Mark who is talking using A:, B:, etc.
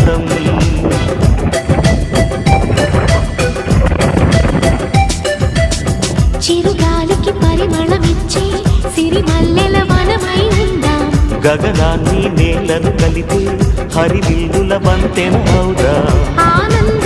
A: ఆనందం.
B: చిరుగాలికి పరిమళమిచ్చే సిరిమల్లెల వనమై ఉందాం.
A: గగనాన్ని నేలను కలిపే హరివిల్లుల వంతెన అవుదాం.
B: ఆనంద